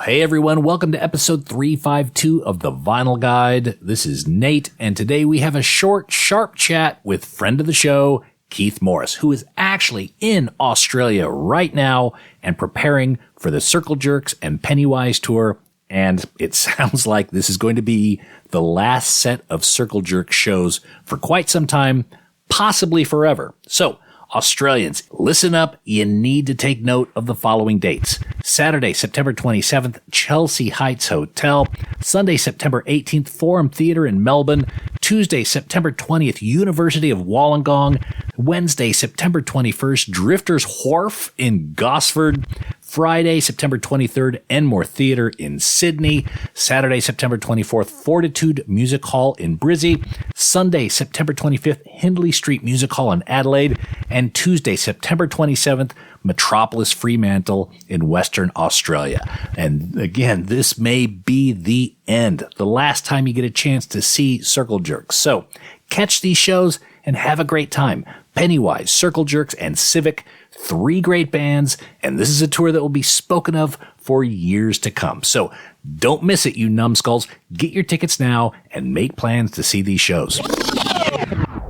Hey everyone, welcome to episode 352 of The Vinyl Guide. This is Nate, and today we have a short, sharp chat with friend of the show, Keith Morris, who is actually in Australia right now and preparing for the Circle Jerks and Pennywise tour. And it sounds like this is going to be the last set of Circle Jerk shows for quite some time, possibly forever. So, Australians, listen up. You need to take note of the following dates. Saturday, September 27th, Chelsea Heights Hotel. Sunday, September 18th, Forum Theatre in Melbourne. Tuesday, September 20th, University of Wollongong. Wednesday, September 21st, Drifters Wharf in Gosford. Friday, September 23rd, Enmore Theatre in Sydney. Saturday, September 24th, Fortitude Music Hall in Brizzy. Sunday, September 25th, Hindley Street Music Hall in Adelaide. And Tuesday, September 27th, Metropolis Fremantle in Western Australia. And again, this may be the end, the last time you get a chance to see Circle Jerks. So catch these shows and have a great time. Pennywise, Circle Jerks, and Civic, 3 great bands, and this is a tour that will be spoken of for years to come. So don't miss it, you numbskulls. Get your tickets now and make plans to see these shows.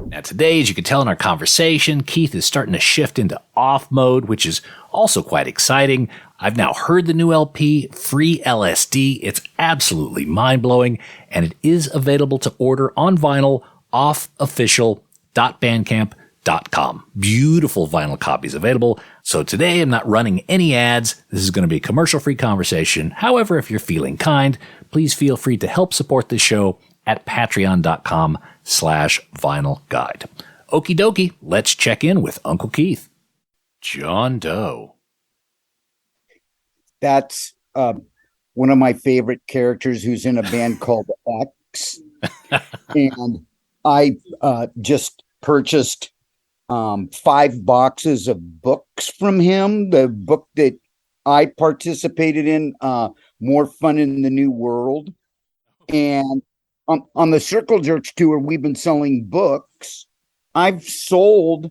Now today, as you can tell in our conversation, Keith is starting to shift into off mode, which is also quite exciting. I've now heard the new LP, Free LSD. It's absolutely mind-blowing, and it is available to order on vinyl off official.bandcamp.com. Beautiful vinyl copies available. So today I'm not running any ads. This is going to be a commercial-free conversation. However, if you're feeling kind, please feel free to help support this show at patreon.com/vinyl guide. Okie dokie, let's check in with Uncle Keith. John Doe. That's one of my favorite characters who's in a band called X. And I just purchased 5 boxes of books from him. The book that I participated in, More Fun in the New World. And on the Circle Jerks tour, we've been selling books. I've sold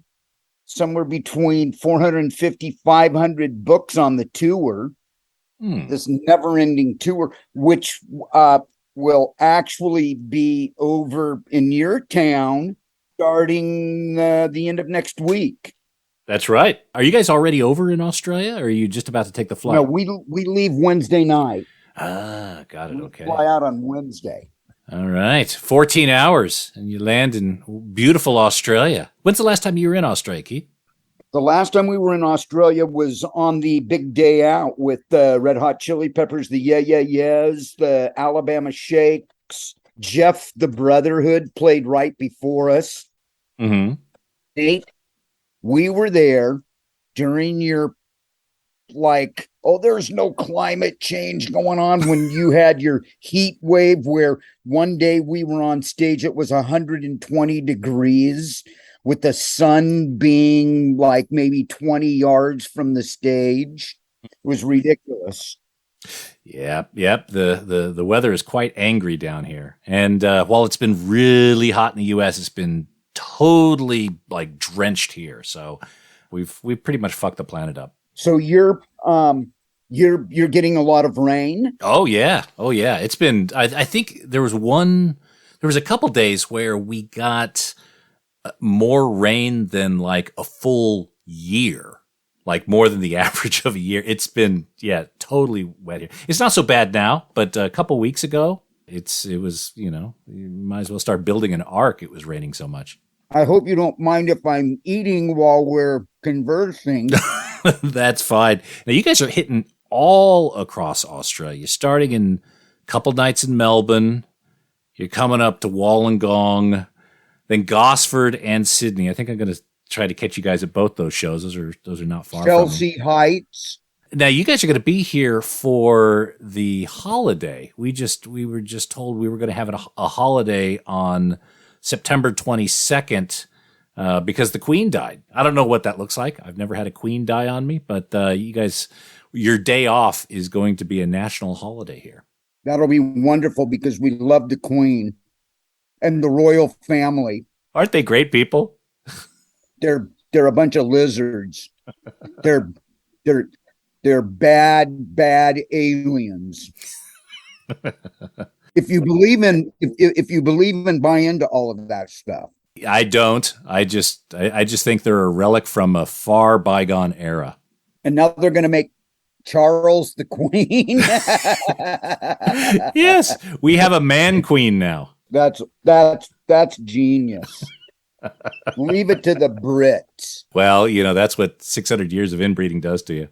somewhere between 450, 500 books on the tour. This never-ending tour, which will actually be over in your town starting the end of next week. That's right. Are you guys already over in Australia, or are you just about to take the flight? No, we leave Wednesday night. Ah, got it. Okay. We fly out on Wednesday. All right. 14 hours, and you land in beautiful Australia. When's the last time you were in Australia, Keith? The last time we were in Australia was on the big day out with the Red Hot Chili Peppers, the Yeah Yeah Yeahs, the Alabama Shakes. Jeff the Brotherhood played right before us. Mm-hmm. Nate, we were there during your there's no climate change going on when you had your heat wave where one day we were on stage, it was 120 degrees with the sun being like maybe 20 yards from the stage. It was ridiculous. Yep. The weather is quite angry down here. And while it's been really hot in the US, it's been totally drenched here. So we've pretty much fucked the planet up. So you're getting a lot of rain? Oh yeah. It's been I think there was a couple days where we got more rain than a full year. More than the average of a year. It's been, totally wet here. It's not so bad now, but a couple weeks ago, it was, you might as well start building an ark. It was raining so much. I hope you don't mind if I'm eating while we're conversing. That's fine. Now, you guys are hitting all across Australia, starting in a couple nights in Melbourne. You're coming up to Wollongong, then Gosford and Sydney. I think I'm going to try to catch you guys at both those shows. Those are not far Chelsea from Heights. Now you guys are going to be here for the holiday. We were just told we were going to have a holiday on September 22nd because the Queen died. I don't know what that looks like. I've never had a Queen die on me, but you guys, your day off is going to be a national holiday here. That'll be wonderful because we love the Queen and the royal family. Aren't they great people? They're a bunch of lizards. They're They're bad aliens. If you believe in buy into all of that stuff. I don't. I just think they're a relic from a far bygone era. And now they're going to make Charles the Queen. Yes, we have a man queen now. That's genius. Leave it to the Brits. Well, that's what 600 years of inbreeding does to you.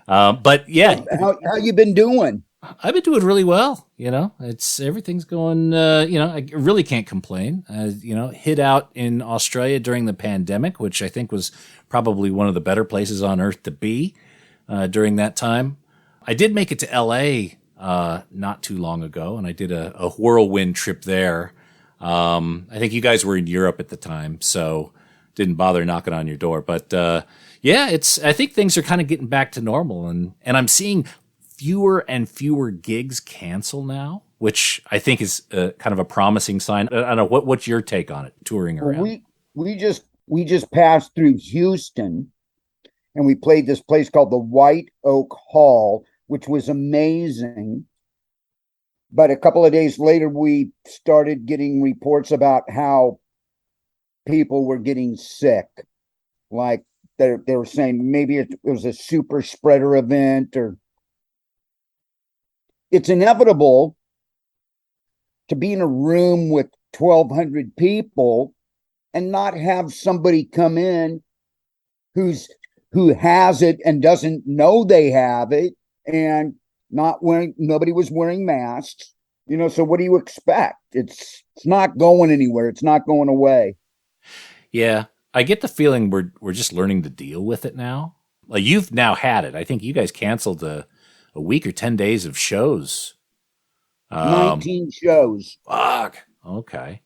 But yeah, how you been doing? I've been doing really well. Everything's going. I really can't complain. Hid out in Australia during the pandemic, which I think was probably one of the better places on earth to be during that time. I did make it to LA not too long ago, and I did a whirlwind trip there. I think you guys were in Europe at the time, so didn't bother knocking on your door. But I think things are kind of getting back to normal, and I'm seeing fewer and fewer gigs cancel now, which I think is kind of a promising sign. I don't know what's your take on it, touring around. We just passed through Houston, and we played this place called the White Oak Hall, which was amazing. But a couple of days later, we started getting reports about how people were getting sick. Like they were saying maybe it was a super spreader event, or it's inevitable to be in a room with 1,200 people and not have somebody come in who has it and doesn't know they have it, and nobody was wearing masks. So what do you expect? It's not going anywhere. It's not going away. Yeah, I get the feeling we're just learning to deal with it now. Like, you've now had it. I think you guys canceled a week or 10 days of shows. 19 shows. Fuck. Okay.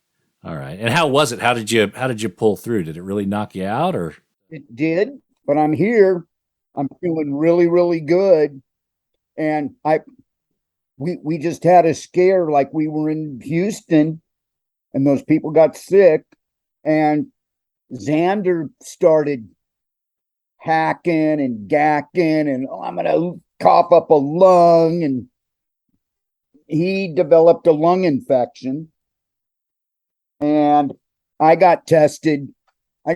All right. And how was it? How did you pull through? Did it really knock you out, or? It did, but I'm here. I'm feeling really, really good. And we just had a scare, like we were in Houston and those people got sick, and Xander started hacking and gacking, and I'm going to cough up a lung, and he developed a lung infection. And I got tested. I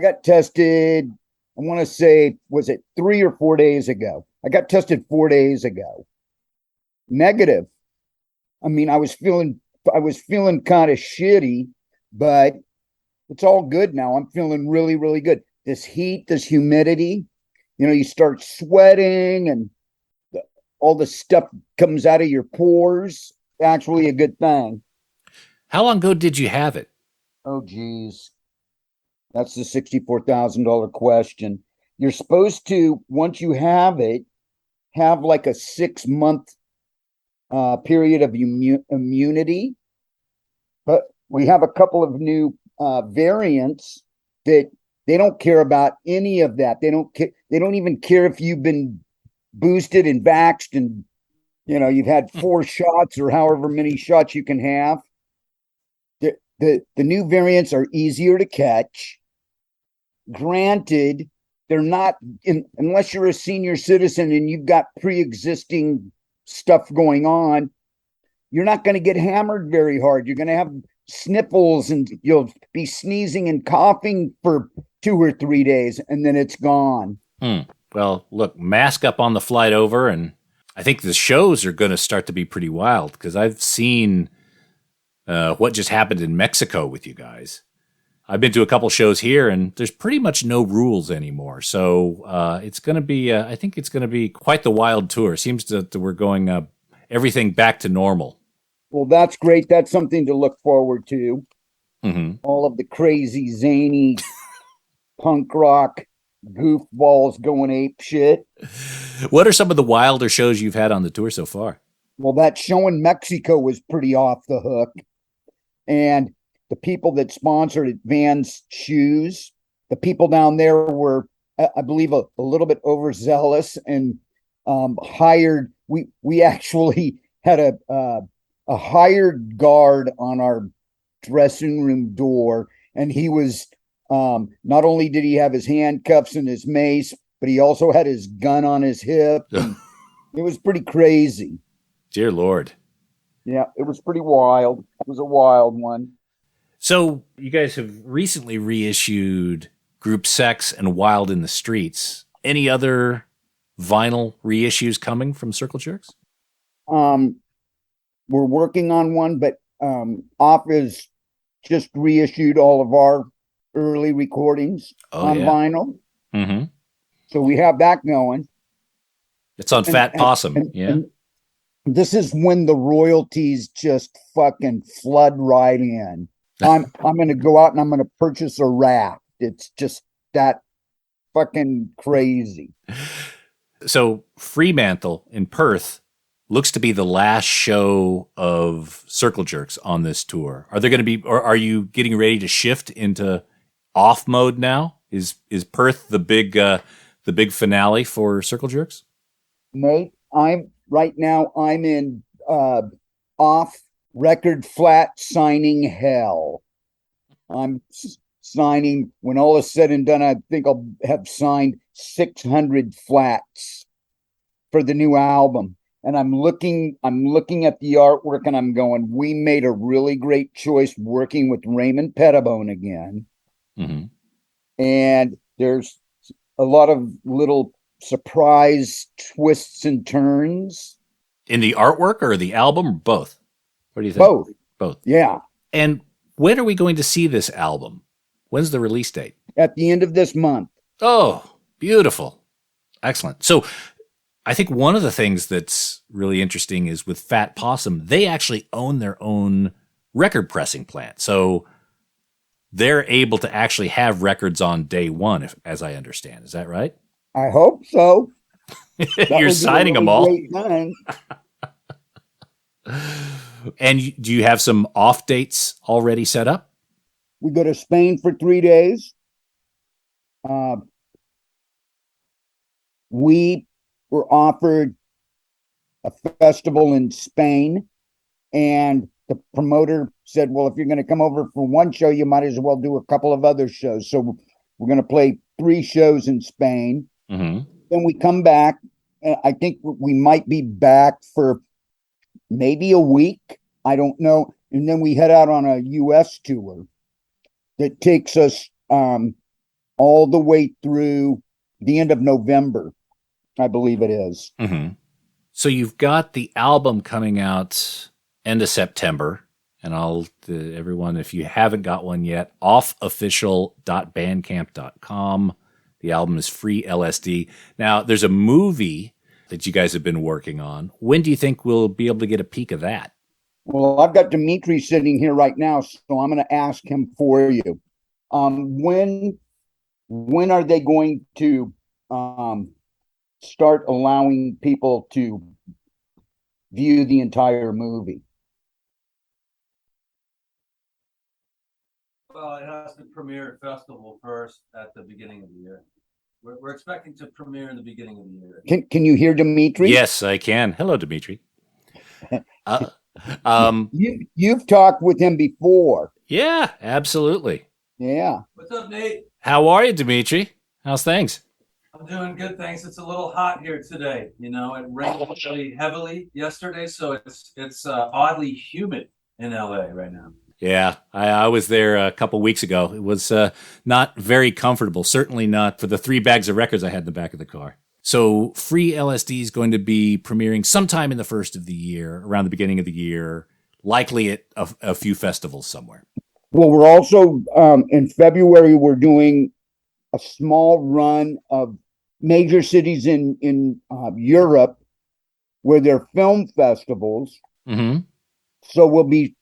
want to say, was it 3 or 4 days ago? I got tested 4 days ago. Negative. I mean, I was feeling kind of shitty, but it's all good now. I'm feeling really, really good. This heat, this humidity, you start sweating, and all the stuff comes out of your pores. Actually a good thing. How long ago did you have it? Oh, geez. That's the $64,000 question. You're supposed to, once you have it, have like a 6-month period of immunity. But we have a couple of new variants that they don't care about any of that. They don't even care if you've been boosted and vaxxed, and you've had 4 shots or however many shots you can have. The new variants are easier to catch. Granted, they're not unless you're a senior citizen and you've got pre-existing stuff going on, you're not going to get hammered very hard. You're going to have sniffles, and you'll be sneezing and coughing for 2 or 3 days, and then it's gone. Well, look, mask up on the flight over, and I think the shows are going to start to be pretty wild, because I've seen what just happened in Mexico with you guys. I've been to a couple shows here, and there's pretty much no rules anymore. So it's going to be, I think it's going to be quite the wild tour. Seems that we're going everything back to normal. Well, that's great. That's something to look forward to. Mm-hmm. All of the crazy, zany punk rock goofballs going ape shit. What are some of the wilder shows you've had on the tour so far? Well, that show in Mexico was pretty off the hook. And the people that sponsored Vans shoes, the people down there were, I believe, a little bit overzealous, and hired. We actually had a hired guard on our dressing room door, and he was not only did he have his handcuffs and his mace, but he also had his gun on his hip. And It was pretty crazy. Dear Lord. Yeah, it was pretty wild. It was a wild one. So you guys have recently reissued Group Sex and Wild in the Streets. Any other vinyl reissues coming from Circle Jerks? We're working on one, but Off is just reissued all of our early recordings on vinyl. Mm-hmm. So we have that going. It's on Fat Possum. And this is when the royalties just fucking flood right in. I'm going to go out and I'm going to purchase a raft. It's just that fucking crazy. So Fremantle in Perth looks to be the last show of Circle Jerks on this tour. Are there going to be, or are you getting ready to shift into off mode now? Is Perth the big finale for Circle Jerks? Nate, I'm in off record flat signing hell. I'm signing, when all is said and done, I think I'll have signed 600 flats for the new album. And I'm looking at the artwork and I'm going, we made a really great choice working with Raymond Pettibone again. Mm-hmm. And there's a lot of little surprise twists and turns. In the artwork or the album, or both? What do you think? Both. Yeah. And when are we going to see this album? When's the release date? At the end of this month. Oh, beautiful. Excellent. So I think one of the things that's really interesting is with Fat Possum, they actually own their own record pressing plant. So they're able to actually have records on day one, as I understand. Is that right? I hope so. You're signing them all. And do you have some off dates already set up? We go to Spain for 3 days. We were offered a festival in Spain, and the promoter said, well, if you're going to come over for one show, you might as well do a couple of other shows. So we're going to play 3 shows in Spain. Mm-hmm. Then we come back. I think we might be back for maybe a week. I don't know. And then we head out on a U.S. tour that takes us all the way through the end of November, I believe it is. Mm-hmm. So you've got the album coming out end of September. And everyone, if you haven't got one yet, offofficial.bandcamp.com. The album is Free LSD. Now, there's a movie that you guys have been working on. When do you think we'll be able to get a peek of that? Well, I've got Dimitri sitting here right now, so I'm going to ask him for you. When are they going to start allowing people to view the entire movie? Well, it has to premiere at festival first at the beginning of the year. We're expecting to premiere in the beginning of the year. Can you hear Dimitri? Yes, I can. Hello, Dimitri. You've talked with him before. Yeah, absolutely. Yeah. What's up, Nate? How are you, Dimitri? How's things? I'm doing good, thanks. It's a little hot here today. You know, it rained really heavily yesterday, so it's oddly humid in LA right now. Yeah, I was there a couple weeks ago. It was not very comfortable, certainly not for the 3 bags of records I had in the back of the car. So Free LSD is going to be premiering sometime in the first of the year, around the beginning of the year, likely at a few festivals somewhere. Well, we're also, in February, we're doing a small run of major cities in Europe where they're film festivals. Mm-hmm. So we'll be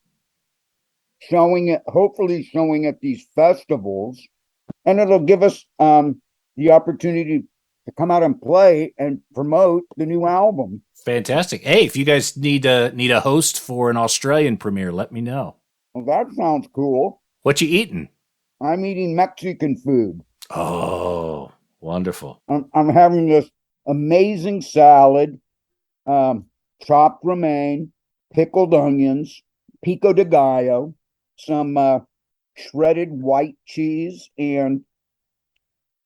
hopefully showing at these festivals, and it'll give us the opportunity to come out and play and promote the new album. Fantastic. Hey, if you guys need a host for an Australian premiere, let me know. Well, that sounds cool. What you eating? I'm eating Mexican food. Oh, wonderful. I'm having this amazing salad, chopped romaine, pickled onions, pico de gallo, some shredded white cheese, and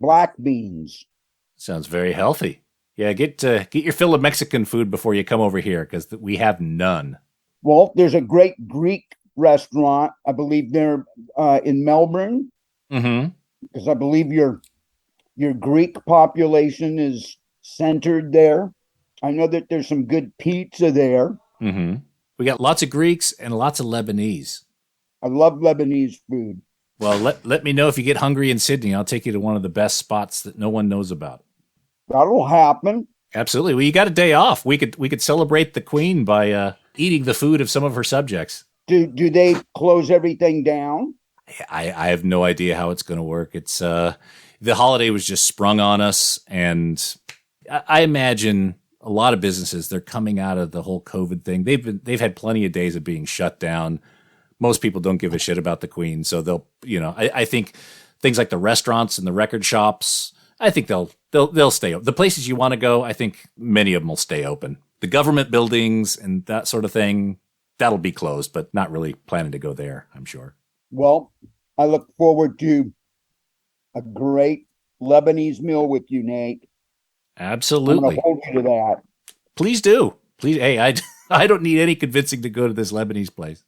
black beans. Sounds very healthy. Yeah, get your fill of Mexican food before you come over here, because we have none. Well, there's a great Greek restaurant. I believe they're in Melbourne, Mm-hmm. because I believe your Greek population is centered there. I know that there's some good pizza there. Mm-hmm. We got lots of Greeks and lots of Lebanese. I love Lebanese food. Well, let me know if you get hungry in Sydney. I'll take you to one of the best spots that no one knows about. That'll happen. Absolutely. Well, you got a day off. We could celebrate the Queen by eating the food of some of her subjects. Do they close everything down? I have no idea how it's going to work. It's the holiday was just sprung on us, and I imagine a lot of businesses, they're coming out of the whole COVID thing. They've had plenty of days of being shut down. Most people don't give a shit about the Queen, so they'll, I think things like the restaurants and the record shops, I think they'll stay open. The places you want to go, I think many of them will stay open. The government buildings and that sort of thing, that'll be closed, but not really planning to go there, I'm sure. Well, I look forward to a great Lebanese meal with you, Nate. Absolutely. I'm going to hold you to that. Please do. Please. Hey, I don't need any convincing to go to this Lebanese place.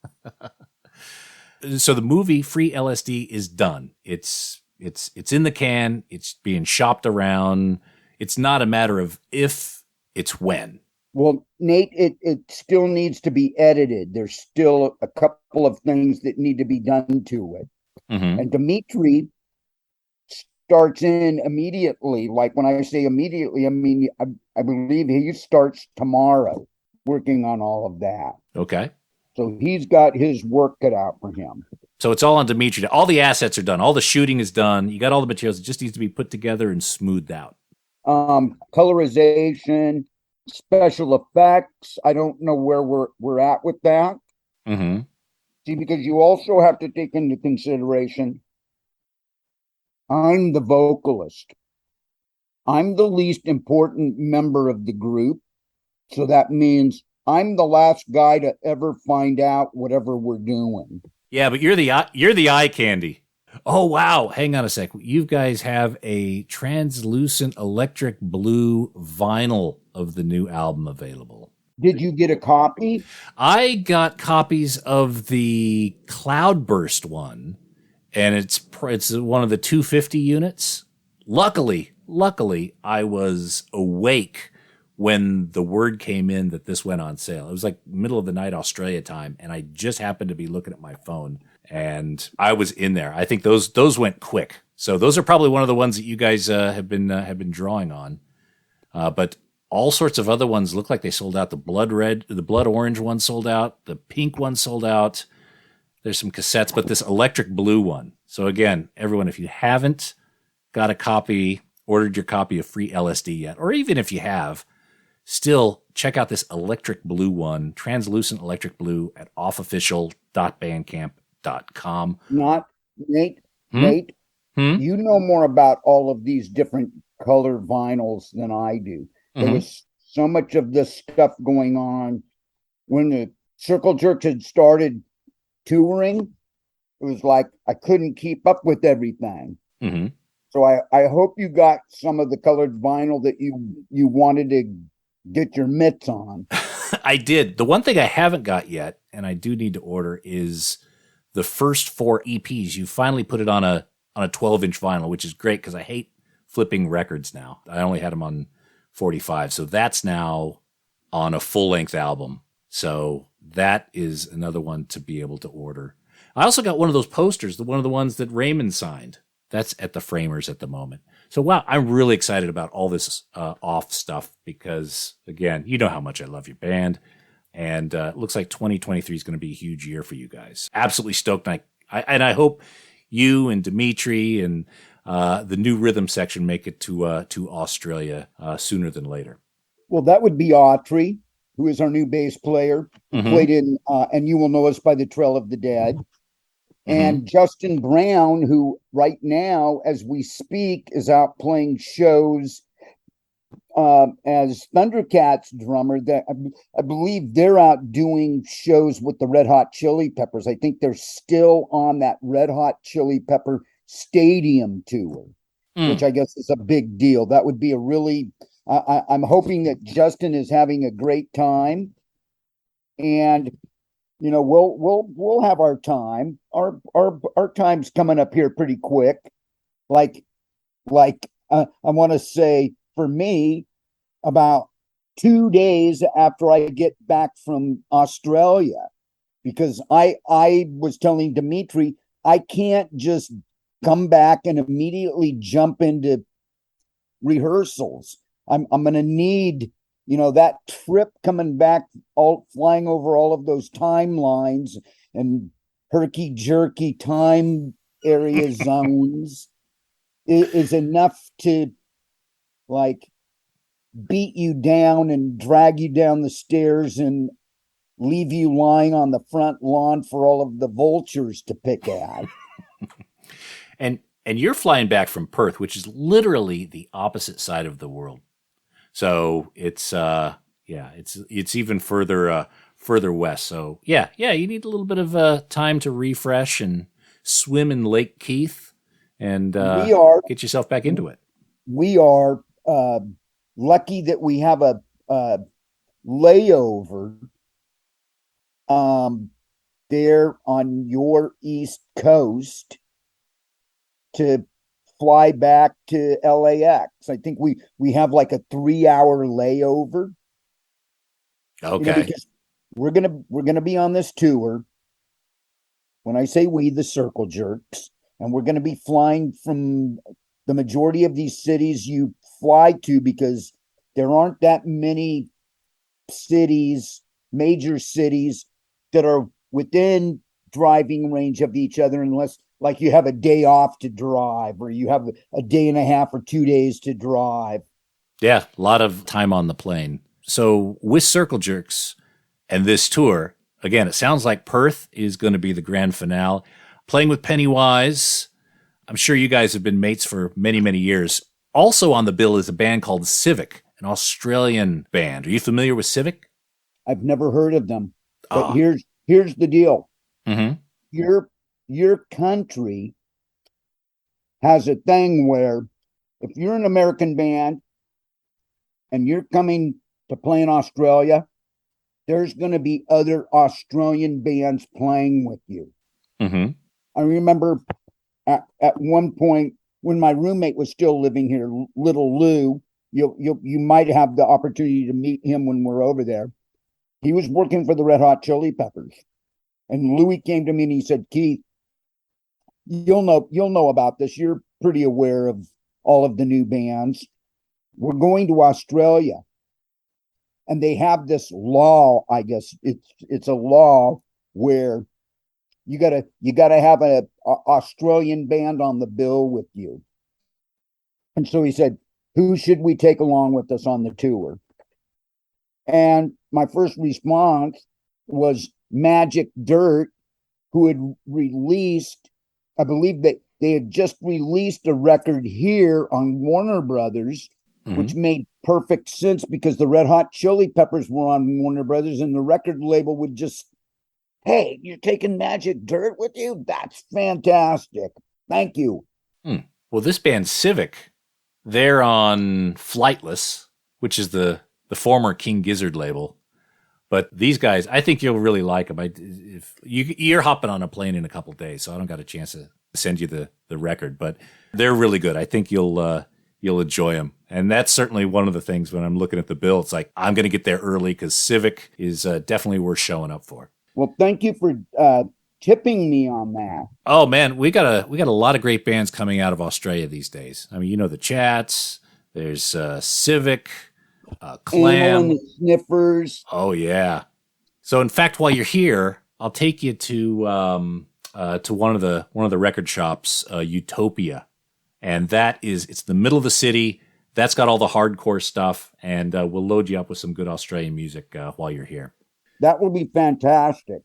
So the movie Free LSD is done. It's in the can. It's being shopped around. It's not a matter of if, it's when. Well, Nate, it still needs to be edited. There's still a couple of things that need to be done to it. Mm-hmm. And Dimitri starts in immediately. Like when I say immediately, I mean, I believe he starts tomorrow working on all of that. Okay. So he's got his work cut out for him. So it's all on Dimitri. All the assets are done. All the shooting is done. You got all the materials. It just needs to be put together and smoothed out. Colorization, special effects. I don't know where we're at with that. Mm-hmm. See, because you also have to take into consideration, I'm the vocalist. I'm the least important member of the group. So that means I'm the last guy to ever find out whatever we're doing. Yeah, but you're the eye candy. Oh, wow. Hang on a sec. You guys have a translucent electric blue vinyl of the new album available. Did you get a copy? I got copies of the Cloudburst one, and it's one of the 250 units. Luckily, I was awake when the word came in that this went on sale. It was like middle of the night Australia time, and I just happened to be looking at my phone, and I was in there. I think those went quick. So those are probably one of the ones that you guys have been drawing on. But all sorts of other ones look like they sold out. The blood orange one sold out. The pink one sold out. There's some cassettes, but this electric blue one. So again, everyone, if you haven't got a copy, ordered your copy of Free LSD yet, or even if you have, still check out this electric blue one, translucent electric blue at offofficial.bandcamp.com. Not Nate. Nate, you know more about all of these different color vinyls than I do. There was so much of this stuff going on when the Circle Jerks had started touring. It was like I couldn't keep up with everything. Mm-hmm. So I hope you got some of the colored vinyl that you wanted to get your mitts on. I did. The one thing I haven't got yet, and I do need to order, is the first 4 EPs. You finally put it on a 12-inch vinyl, which is great because I hate flipping records now. I only had them on 45, so that's now on a full-length album. So that is another one to be able to order. I also got one of those posters, one of the ones that Raymond signed. That's at the Framers at the moment. So, wow, I'm really excited about all this off stuff because, again, you know how much I love your band. And it looks like 2023 is going to be a huge year for you guys. Absolutely stoked. I hope you and Dimitri and the new rhythm section make it to Australia sooner than later. Well, that would be Autry, who is our new bass player. Played in And You Will Know Us by the Trail of the Dead. And Justin Brown, who right now, as we speak, is out playing shows as Thundercats drummer. That I believe they're out doing shows with the Red Hot Chili Peppers. I think they're still on that Red Hot Chili Pepper stadium tour, which I guess is a big deal. That would be I'm hoping that Justin is having a great time, and we'll have our time. Our time's coming up here pretty quick. I want to say for me, about 2 days after I get back from Australia, because I was telling Dimitri I can't just come back and immediately jump into rehearsals. I'm going to need that trip coming back, all flying over all of those timelines and herky jerky time area zones is enough to like beat you down and drag you down the stairs and leave you lying on the front lawn for all of the vultures to pick at. And you're flying back from Perth, which is literally the opposite side of the world. So it's even further west. So yeah, you need a little bit of time to refresh and swim in Lake Keith and get yourself back into it. We are lucky that we have a layover there on your East Coast to fly back to LAX. I think we have like a 3-hour layover. Okay. Because we're gonna be on this tour. When I say we, the Circle Jerks, and we're gonna be flying from the majority of these cities you fly to, because there aren't that many cities, major cities, that are within driving range of each other, unless like you have a day off to drive, or you have a day and a half or 2 days to drive. Yeah, a lot of time on the plane. So with Circle Jerks and this tour, again, it sounds like Perth is going to be the grand finale. Playing with Pennywise, I'm sure you guys have been mates for many, many years. Also on the bill is a band called Civic, an Australian band. Are you familiar with Civic? I've never heard of them. But here's the deal. Mm-hmm. Your country has a thing where if you're an American band and you're coming to play in Australia, there's going to be other Australian bands playing with you. Mm-hmm. I remember at one point when my roommate was still living here, Little Lou, you might have the opportunity to meet him when we're over there. He was working for the Red Hot Chili Peppers. And Louis came to me and he said, Keith, you'll know about this. You're pretty aware of all of the new bands. We're going to Australia. And they have this law, I guess it's a law where you gotta have a Australian band on the bill with you. And so he said, who should we take along with us on the tour? And my first response was Magic Dirt, who had released, I believe that they had just released a record here on Warner Brothers, which made perfect sense because the Red Hot Chili Peppers were on Warner Brothers, and the record label would just, hey, you're taking Magic Dirt with you? That's fantastic. Thank you. Well, this band Civic, they're on Flightless, which is the former King Gizzard label. But these guys, I think you'll really like them. If you're hopping on a plane in a couple of days, so I don't got a chance to send you the record. But they're really good. I think you'll enjoy them. And that's certainly one of the things when I'm looking at the bill. It's like, I'm going to get there early because Civic is definitely worth showing up for. Well, thank you for tipping me on that. Oh, man, we got a lot of great bands coming out of Australia these days. I mean, the Chats, there's Civic, Clam. And the Sniffers. Oh, yeah. So, in fact, while you're here, I'll take you to one of the record shops, Utopia. And it's the middle of the city. That's got all the hardcore stuff, and we'll load you up with some good Australian music while you're here. That will be fantastic.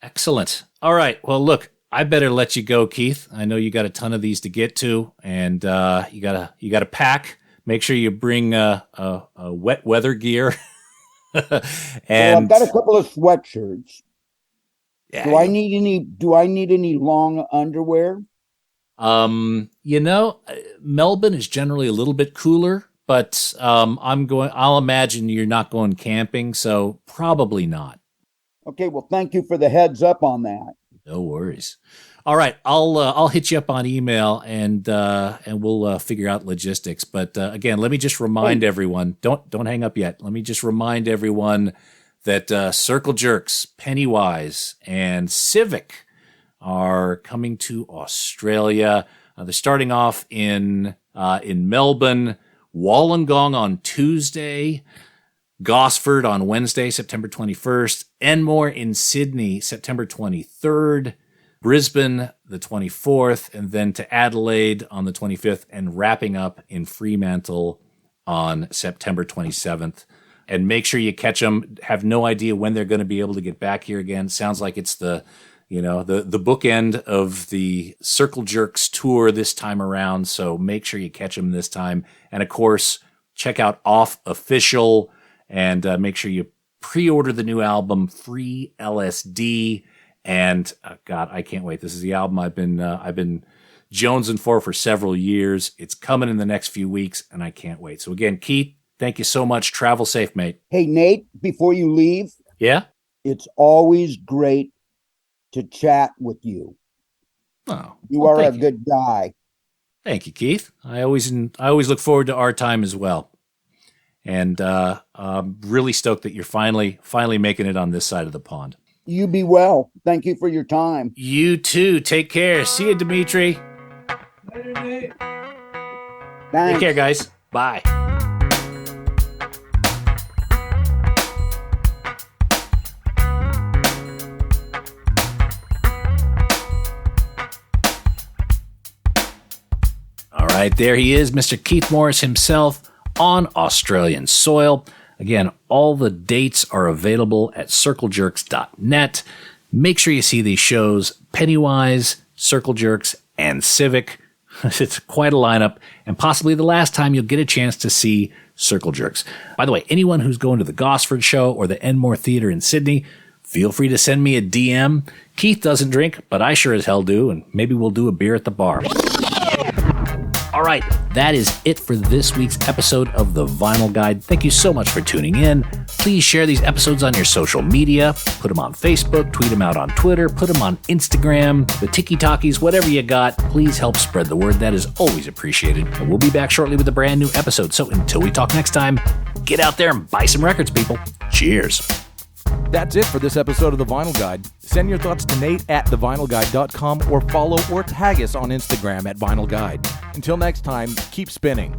Excellent. All right. Well, look, I better let you go, Keith. I know you got a ton of these to get to, and you gotta pack. Make sure you bring a wet weather gear. And well, I've got a couple of sweatshirts. Yeah, Do I need any long underwear? Melbourne is generally a little bit cooler, but I'll imagine you're not going camping, so probably not. Okay, well, thank you for the heads up on that. No worries. All right, I'll hit you up on email and we'll figure out logistics. But again, let me just remind everyone. Don't hang up yet. Let me just remind everyone that Circle Jerks, Pennywise, and Civic are coming to Australia. They're starting off in Melbourne, Wollongong on Tuesday, Gosford on Wednesday, September 21st, Enmore in Sydney, September 23rd, Brisbane the 24th, and then to Adelaide on the 25th, and wrapping up in Fremantle on September 27th. And make sure you catch them. Have no idea when they're going to be able to get back here again. Sounds like it's the bookend of the Circle Jerks tour this time around. So make sure you catch them this time. And of course, check out Off Official and make sure you pre-order the new album Free LSD. And God, I can't wait. This is the album I've been jonesing for several years. It's coming in the next few weeks, and I can't wait. So again, Keith, thank you so much. Travel safe, mate. Hey, Nate, before you leave, yeah, it's always great to chat with you. Oh, you are a good guy. Thank you, Keith. I always look forward to our time as well. And I'm really stoked that you're finally making it on this side of the pond. You be well. Thank you for your time. You too. Take care. See you, Dimitri. Later, Nate. Thanks. Take care, guys. Bye. All right, there he is, Mr. Keith Morris himself on Australian soil. Again, all the dates are available at circlejerks.net. Make sure you see these shows, Pennywise, Circle Jerks, and Civic. It's quite a lineup, and possibly the last time you'll get a chance to see Circle Jerks. By the way, anyone who's going to the Gosford show or the Enmore Theatre in Sydney, feel free to send me a DM. Keith doesn't drink, but I sure as hell do, and maybe we'll do a beer at the bar. All right, that is it for this week's episode of The Vinyl Guide. Thank you so much for tuning in. Please share these episodes on your social media. Put them on Facebook, tweet them out on Twitter, put them on Instagram, the Tiki-Talkies, whatever you got. Please help spread the word. That is always appreciated. And we'll be back shortly with a brand new episode. So until we talk next time, get out there and buy some records, people. Cheers. That's it for this episode of The Vinyl Guide. Send your thoughts to Nate at thevinylguide.com or follow or tag us on Instagram at Vinyl Guide. Until next time, keep spinning.